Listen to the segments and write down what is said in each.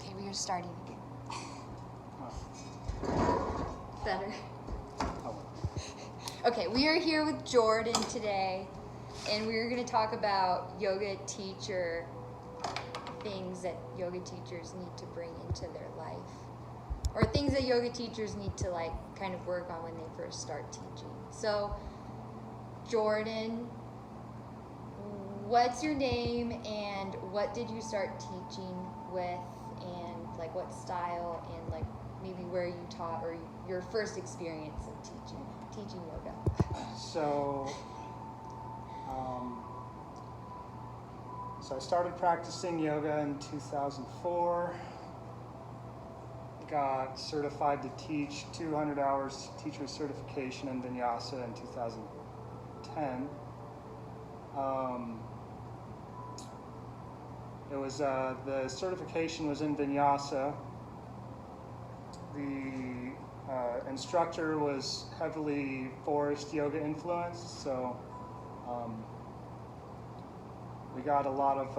Okay, we are starting again. Better. Okay, we are here with Jordan today, and we're going to talk about yoga teacher things that yoga teachers need to bring into their life, or things that yoga teachers need to like kind of work on when they first start teaching. So, Jordan, what's your name and what did you start teaching with, and like what style, and like maybe where you taught or your first experience of teaching yoga? So I started practicing yoga in 2004. Got certified to teach 200 hours teacher certification in Vinyasa in 2010. It was the certification was in Vinyasa. The instructor was heavily forest yoga influenced, so we got a lot of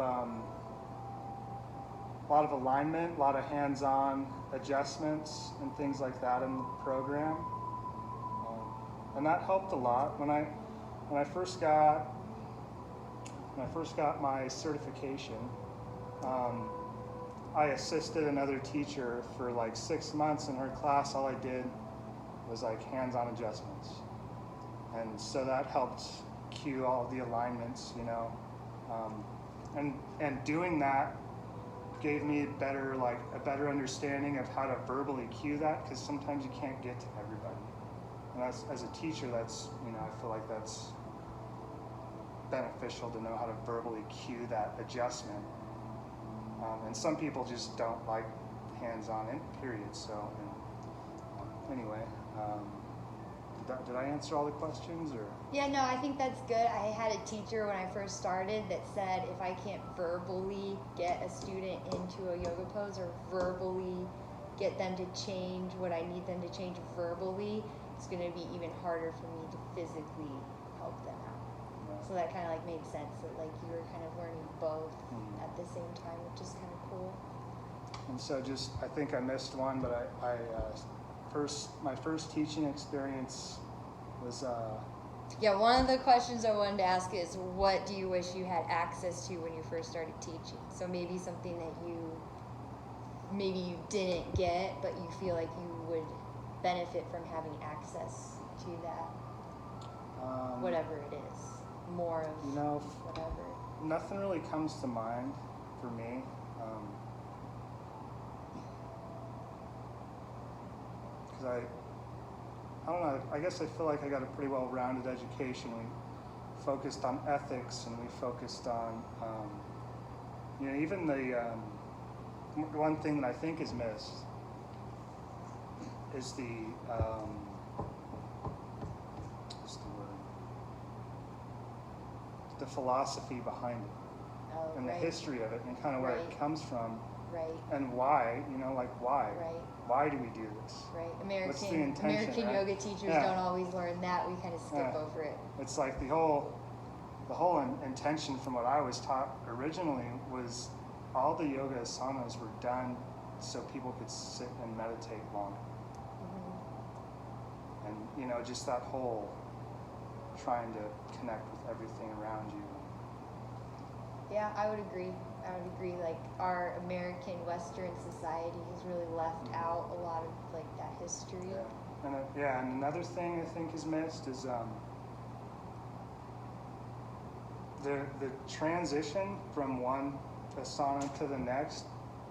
alignment, a lot of hands-on adjustments and things like that in the program, and that helped a lot. When I first got my certification, I assisted another teacher for like 6 months in her class. All I did was like hands-on adjustments, and so that helped cue all of the alignments, you know, and doing that gave me a better understanding of how to verbally cue that, because sometimes you can't get to everybody, and as a teacher, that's, you know, I feel like that's beneficial to know how to verbally cue that adjustment. And some people just don't like hands-on in period. So anyway, did I answer all the questions, or? Yeah, no, I think that's good. I had a teacher when I first started that said if I can't verbally get a student into a yoga pose or verbally get them to change what I need them to change verbally, it's going to be even harder for me to physically help them out. So that kind of like made sense that like you were kind of learning both at the same time, which is kind of cool. And so I think I missed one, but my first teaching experience was yeah, one of the questions I wanted to ask is, what do you wish you had access to when you first started teaching? So maybe something that maybe you didn't get, but you feel like you would benefit from having access to that, whatever it is. More of, you know, whatever. Nothing really comes to mind for me. Because I don't know, I guess I feel like I got a pretty well-rounded education. We focused on ethics, and we focused on, you know, even the one thing that I think is missed is the philosophy behind it, and right. the history of it, and kind of where it comes from, right, and why, you know, like why, right. Why do we do this? Right, What's the intention, American right? yoga teachers don't always learn that. We kind of skip over it. It's like the whole intention from what I was taught originally was all the yoga asanas were done so people could sit and meditate longer. And, you know, just that whole trying to connect with everything around you. Yeah, I would agree. Like our American Western society has really left out a lot of like that history. Yeah. And another thing I think is missed is the transition from one asana to the next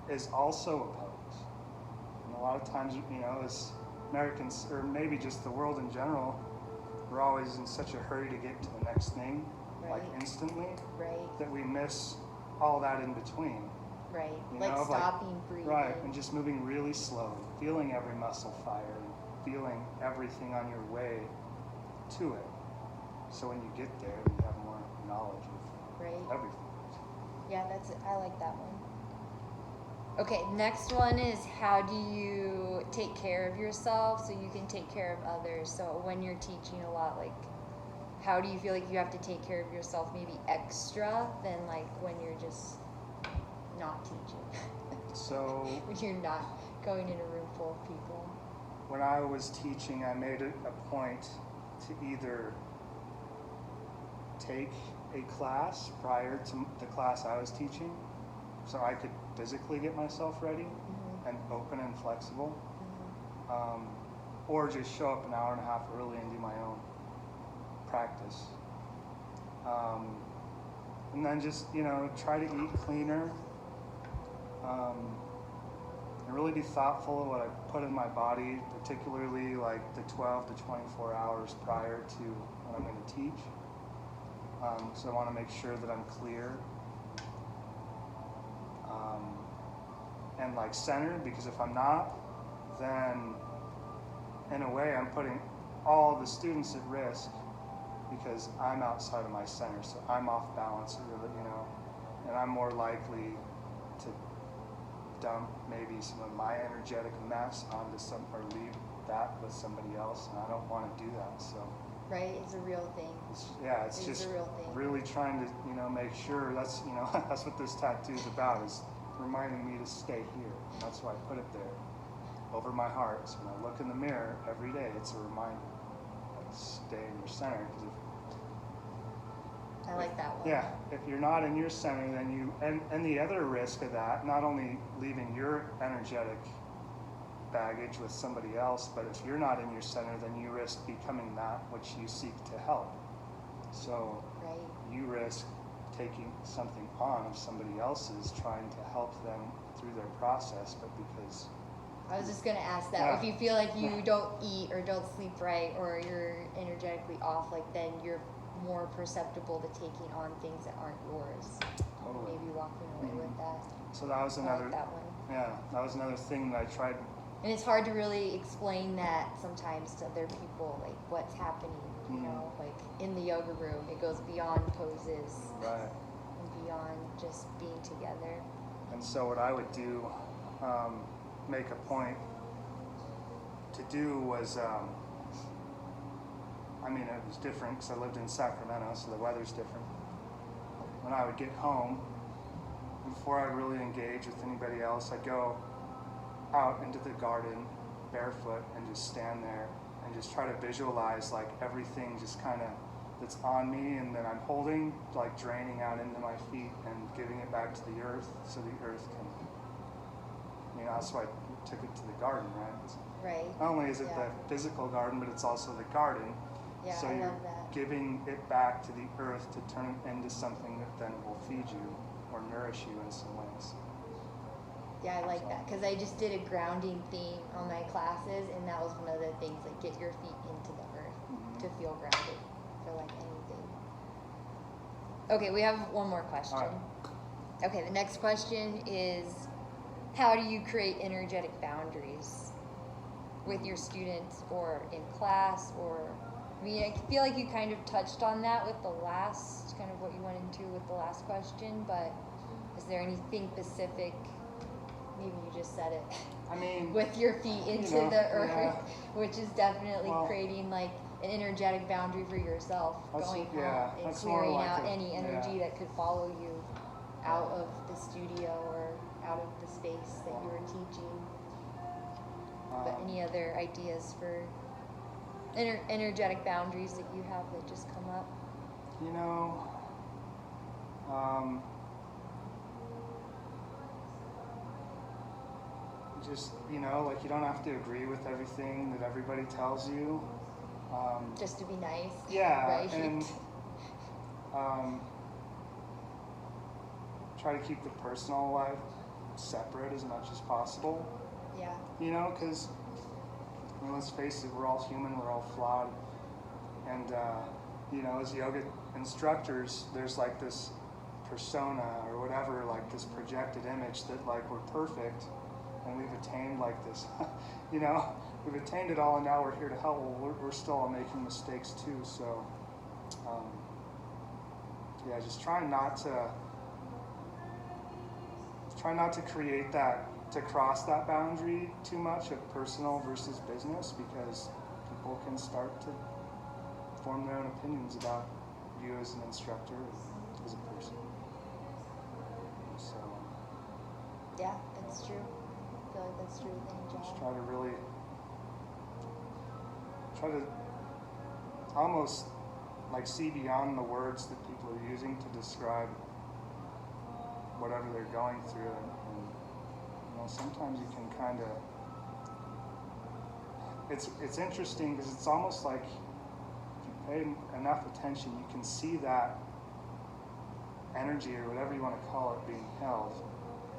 is also a pose. And a lot of times, you know, as Americans, or maybe just the world in general, we're always in such a hurry to get to the next thing, like instantly, that we miss all that in between. Right, you like know, stopping, breathing. Right, and just moving really slow, feeling every muscle fire, and feeling everything on your way to it. So when you get there, you have more knowledge of everything. Yeah, I like that one. Okay, next one is, how do you take care of yourself so you can take care of others? So when you're teaching a lot, like, how do you feel like you have to take care of yourself maybe extra than like when you're just not teaching? So when you're not going in a room full of people. when I was teaching, I made it a point to either take a class prior to the class I was teaching, so I could physically get myself ready and open and flexible, or just show up an hour and a half early and do my own practice. And then just, try to eat cleaner, and really be thoughtful of what I put in my body, particularly like the 12 to 24 hours prior to when I'm going to teach. So I want to make sure that I'm clear and like centered, because if I'm not, then in a way I'm putting all the students at risk because I'm outside of my center, so I'm off balance, and I'm more likely to dump maybe some of my energetic mess onto or leave that with somebody else, and I don't want to do that. So Right, it's a real thing. it's just a real thing. really trying to make sure that's that's what this tattoo is about, is reminding me to stay here. And that's why I put it there over my heart. So when I look in the mirror every day, it's a reminder, like, stay in your center. Because I like that one. if you're not in your center, then you and the other risk of that, not only leaving your energetic baggage with somebody else, but if you're not in your center, then you risk becoming that which you seek to help. So Right. you risk taking something on of somebody else's, trying to help them through their process, but because I was just gonna ask that. Yeah. If you feel like you don't eat or don't sleep right, or you're energetically off, like then you're more perceptible to taking on things that aren't yours. Totally. Maybe walking away with that. So that was I another like that one. that was another thing that I tried. And it's hard to really explain that sometimes to other people, like what's happening, like in the yoga room. It goes beyond poses Right. and beyond just being together. And so what I would do, make a point to do was, it was different because I lived in Sacramento, so the weather's different. When I would get home, before I really engage with anybody else, I'd go out into the garden barefoot and just stand there and just try to visualize like everything just kind of that's on me and that I'm holding, like draining out into my feet and giving it back to the earth so the earth can, that's why I took it to the garden, right? Right. Not only is it Yeah. the physical garden, but it's also the garden. Yeah, So I you're love that. giving it back to the earth to turn it into something that then will feed you or nourish you in some ways. Yeah, I like that because I just did a grounding theme on my classes, and that was one of the things, like get your feet into the earth to feel grounded for like anything. Okay, we have one more question. All right. Okay, the next question is, how do you create energetic boundaries with your students or in class? Or, I feel like you kind of touched on that with the last, kind of what you went into with the last question, but is there anything specific? Maybe you just said it. With your feet into the earth, yeah. which is definitely Well, creating like an energetic boundary for yourself, going home and that's more clearing like out a- any energy yeah. that could follow you out of the studio or out of the space that you were teaching. But any other ideas for energetic boundaries that you have that just come up? Just, like you don't have to agree with everything that everybody tells you. Just to be nice. Yeah, Right. and try to keep the personal life separate as much as possible. Yeah. Because let's face it, we're all human, we're all flawed, and as yoga instructors, there's like this persona or whatever, like this projected image that like we're perfect, and we've attained like this, we've attained it all, and now we're here to help. Well, we're still all making mistakes too, so just try not to create that, to cross that boundary too much of personal versus business, because people can start to form their own opinions about you as an instructor, as a person. So Yeah, that's true. I feel like that's true with any Just job. try to really try to almost like see beyond the words that people are using to describe whatever they're going through, and you know, sometimes you can kind of it's interesting because it's almost like if you pay enough attention, you can see that energy or whatever you want to call it being held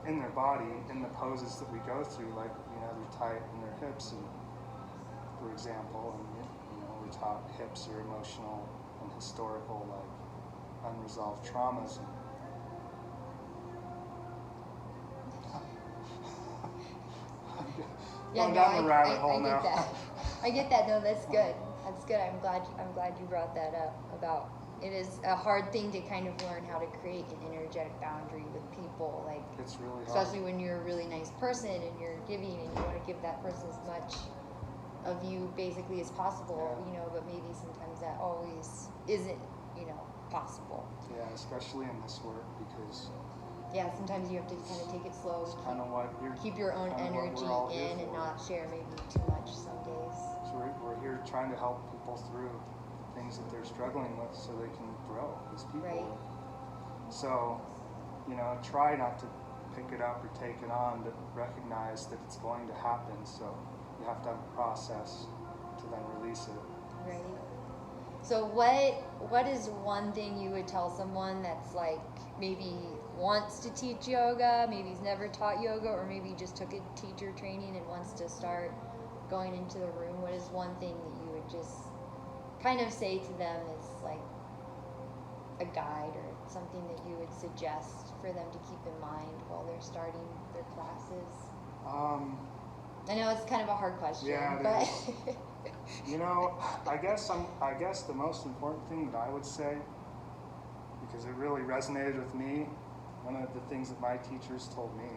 in their body in the poses that we go through, like, you know, they're tight in their hips, and for example, and you know, we're taught hips are emotional and historical, like unresolved traumas. Going down the rabbit hole now. I get that. I get that. No, that's good. That's good. I'm glad you brought that up. About it is a hard thing to kind of learn how to create an energetic boundary with people, like It's really hard. especially when you're a really nice person and you're giving and you want to give that person as much of you basically as possible, Yeah. you know, but maybe sometimes that always isn't, you know, possible. Yeah, especially in this work, because Yeah, sometimes you have to kind of take it slow. it's kind of what you're. Keep your own kinda what energy we're all here in and for. not share maybe too much some days. So we're here trying to help people through the things that they're struggling with, so they can grow as people. Right. So, you know, try not to pick it up or take it on, but recognize that it's going to happen. So you have to have a process to then release it. Right. So what is one thing you would tell someone that's like maybe wants to teach yoga, maybe he's never taught yoga, or maybe just took a teacher training and wants to start going into the room? What is one thing that you would just kind of say to them as like a guide or something that you would suggest for them to keep in mind while they're starting their classes? I know it's kind of a hard question, Yeah, it but is. You know, I guess the most important thing that I would say, because it really resonated with me, one of the things that my teachers told me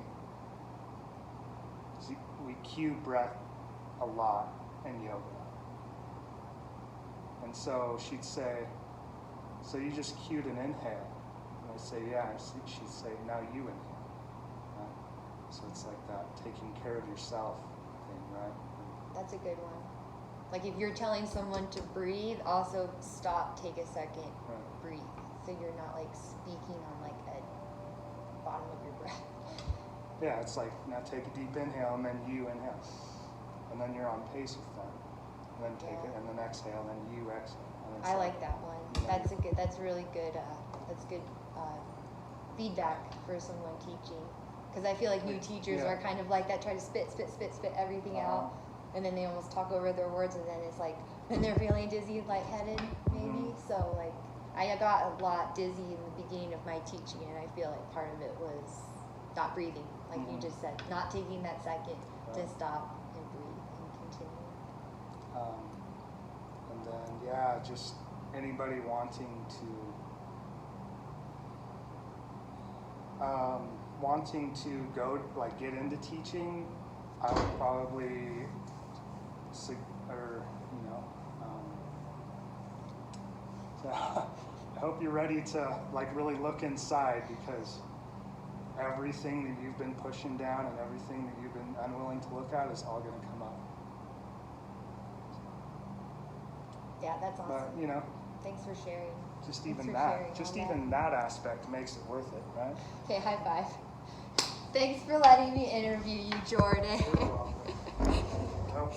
is we cue breath a lot in yoga. And so she'd say, so you just cued an inhale. And I'd say, yeah. And she'd say, now you inhale. Right? So it's like that taking care of yourself thing, right? that's a good one. Like if you're telling someone to breathe, also stop, take a second, Right. breathe. So you're not like speaking on like a bottom of your breath. Yeah, it's like now take a deep inhale and then you inhale. And then you're on pace with that. And then take it Yeah. and then exhale and then you exhale. And it's I like that one. Yeah. That's really good. That's good feedback for someone teaching. Because I feel like new teachers Yeah. are kind of like that, try to spit everything out. And then they almost talk over their words, and then it's like, when they're feeling dizzy, lightheaded, maybe. Mhm. So like, I got a lot dizzy in the beginning of my teaching, and I feel like part of it was not breathing, like you Mhm. just said, not taking that second to Right. stop and breathe and continue. And then, yeah, just anybody wanting to go, like, get into teaching, I would probably, so I hope you're ready to, like, really look inside, because everything that you've been pushing down and everything that you've been unwilling to look at is all going to come up. Yeah, that's awesome. But, you know, Thanks for sharing. just Thanks even for that, sharing just all that. even that aspect makes it worth it, right? Okay, high five. Thanks for letting me interview you, Jordan. You're welcome. I hope